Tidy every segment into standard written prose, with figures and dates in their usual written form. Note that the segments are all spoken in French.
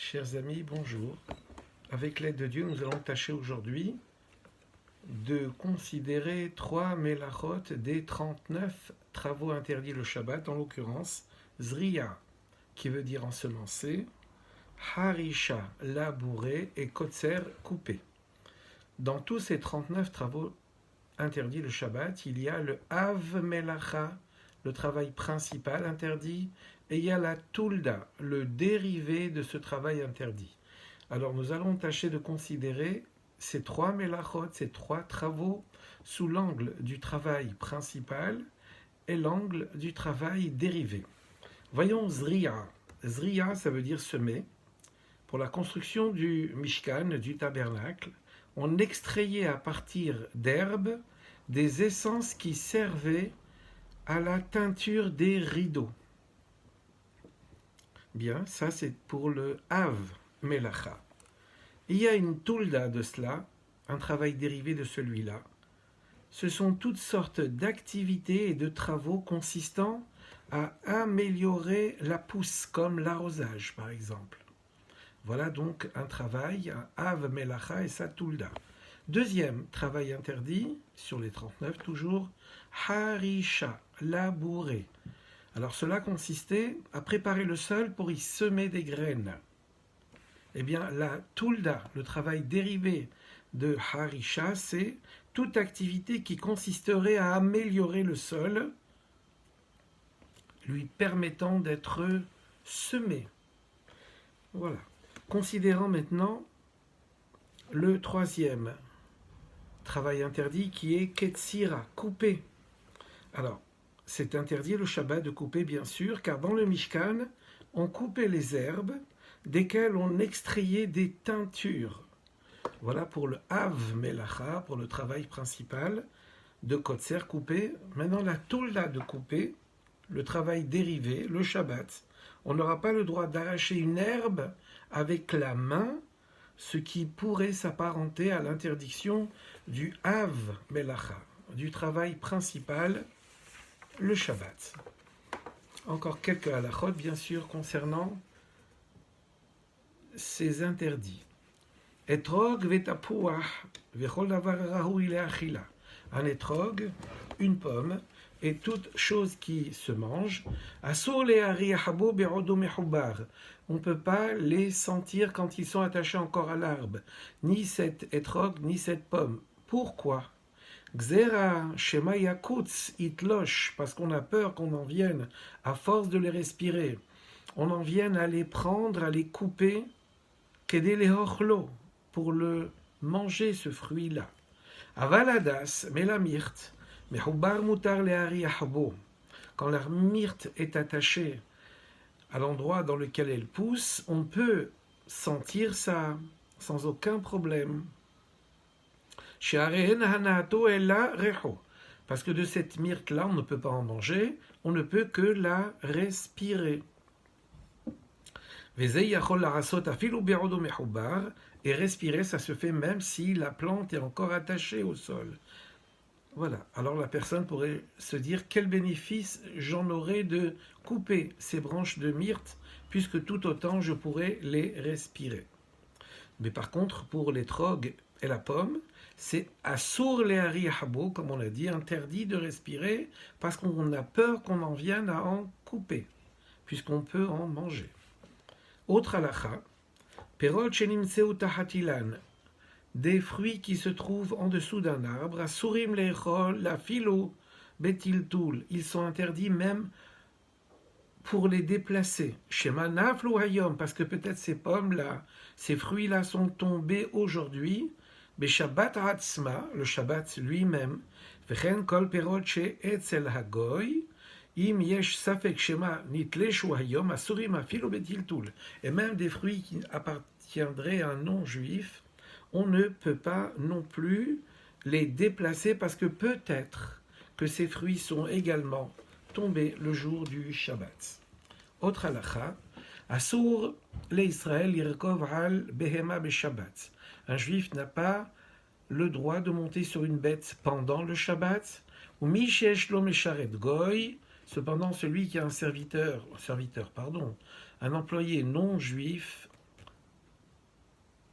Chers amis, bonjour. Avec l'aide de Dieu, nous allons tâcher aujourd'hui de considérer 3 mélachot des 39 travaux interdits le Shabbat, en l'occurrence Zriya, qui veut dire ensemencer, Harisha, labourer, et Kotser, couper. Dans tous ces 39 travaux interdits le Shabbat, il y a le Av Melacha, le travail principal interdit, et il y a la Tulda, le dérivé de ce travail interdit. Alors nous allons tâcher de considérer ces 3 mélachot, ces 3 travaux, sous l'angle du travail principal et l'angle du travail dérivé. Voyons Zriya. Zriya, ça veut dire semer. Pour la construction du Mishkan, du tabernacle, on extrayait à partir d'herbes des essences qui servaient à la teinture des rideaux. Bien, ça c'est pour le Av Melacha. Il y a une Tulda de cela, un travail dérivé de celui-là. Ce sont toutes sortes d'activités et de travaux consistant à améliorer la pousse, comme l'arrosage par exemple. Voilà donc un travail, un Av Melacha et sa Tulda. Deuxième travail interdit, sur les 39 toujours, Harisha, labourer. Alors cela consistait à préparer le sol pour y semer des graines. Eh bien, la Tulda, le travail dérivé de Harisha, c'est toute activité qui consisterait à améliorer le sol, lui permettant d'être semé. Voilà. Considérons maintenant le troisième travail interdit qui est Ketsira, couper. Alors, c'est interdit le Shabbat de couper, bien sûr, car dans le Mishkan, on coupait les herbes desquelles on extrayait des teintures. Voilà pour le Av Melacha, pour le travail principal de Kotser, couper. Maintenant, la Tulda de couper, le travail dérivé, le Shabbat. On n'aura pas le droit d'arracher une herbe avec la main, ce qui pourrait s'apparenter à l'interdiction du Av Melacha, du travail principal, le Shabbat. Encore quelques halachot, bien sûr, concernant ces interdits. Etrog vetapuach vechol davar rahui leachila. Un etrog, une pomme, et toute chose qui se mange. Asur leari habo be'odo mechubar. On ne peut pas les sentir quand ils sont attachés encore à l'arbre, ni cet etrog, ni cette pomme. Pourquoi? Xera shema yakutz itlosh, parce qu'on a peur qu'on en vienne, à force de les respirer, on en vienne à les prendre, à les couper, kedé lehochlo, pour le manger, ce fruit-là. Avaladas, mais la myrte, mehubar mutar leari ahabo, quand la myrte est attachée à l'endroit dans lequel elle pousse, on peut sentir ça sans aucun problème. Parce que de cette myrte-là, on ne peut pas en manger, on ne peut que la respirer. Et respirer, ça se fait même si la plante est encore attachée au sol. Voilà, alors la personne pourrait se dire quel bénéfice j'en aurais de couper ces branches de myrte, puisque tout autant je pourrais les respirer. Mais par contre, pour les trogues et la pomme, c'est assour leari habo, comme on l'a dit, interdit de respirer, parce qu'on a peur qu'on en vienne à en couper, puisqu'on peut en manger. Autre halacha, perot shenimseu tahatilan, des fruits qui se trouvent en dessous d'un arbre, asurim lechol, la philo, betiltul, ils sont interdits même pour les déplacer. Shema naflu hayom, parce que peut-être ces pommes-là, ces fruits-là sont tombés aujourd'hui, Beshabbat Hatzma, le Shabbat lui-même, Vechen kol perot she'etzel hagoy, im yesh safek shema nitleshu hayom, asurim afilu betiltul. Et même des fruits qui appartiendraient à un non-juif, on ne peut pas non plus les déplacer parce que peut-être que ces fruits sont également tombés le jour du Shabbat. Autre halacha, Asur l'Israël yirkov al behema beshabbat. Un juif n'a pas le droit de monter sur une bête pendant le Shabbat. Ou mi sheyesh lo mesharet goy. Cependant, celui qui a un employé non juif,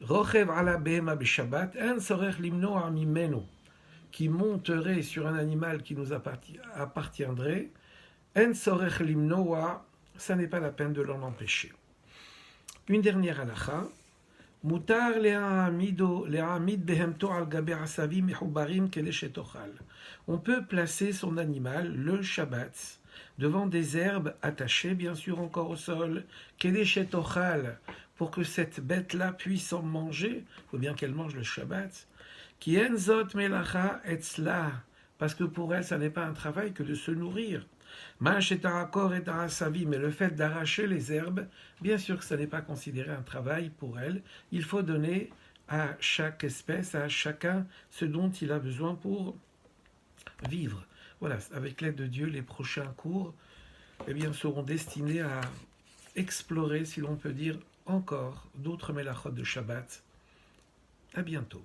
Rochev ala behema beshabbat, en sorech limnoa mimenu, qui monterait sur un animal qui nous appartiendrait, en sorech limnoa, ça n'est pas la peine de l'en empêcher. Une dernière halakha, mutar le'amid behemto al gabe asavim mehubarim keleshetochal. On peut placer son animal, le Shabbat, devant des herbes attachées, bien sûr, encore au sol, keleshetochal, pour que cette bête-là puisse en manger, il faut bien qu'elle mange le Shabbat, qui enzot melacha etzla, parce que pour elle, ça n'est pas un travail que de se nourrir. Mais le fait d'arracher les herbes, bien sûr que ça n'est pas considéré un travail pour elle. Il faut donner à chaque espèce, à chacun, ce dont il a besoin pour vivre. Voilà, avec l'aide de Dieu, les prochains cours eh bien, seront destinés à explorer, si l'on peut dire, encore d'autres mélachot de Shabbat. À bientôt.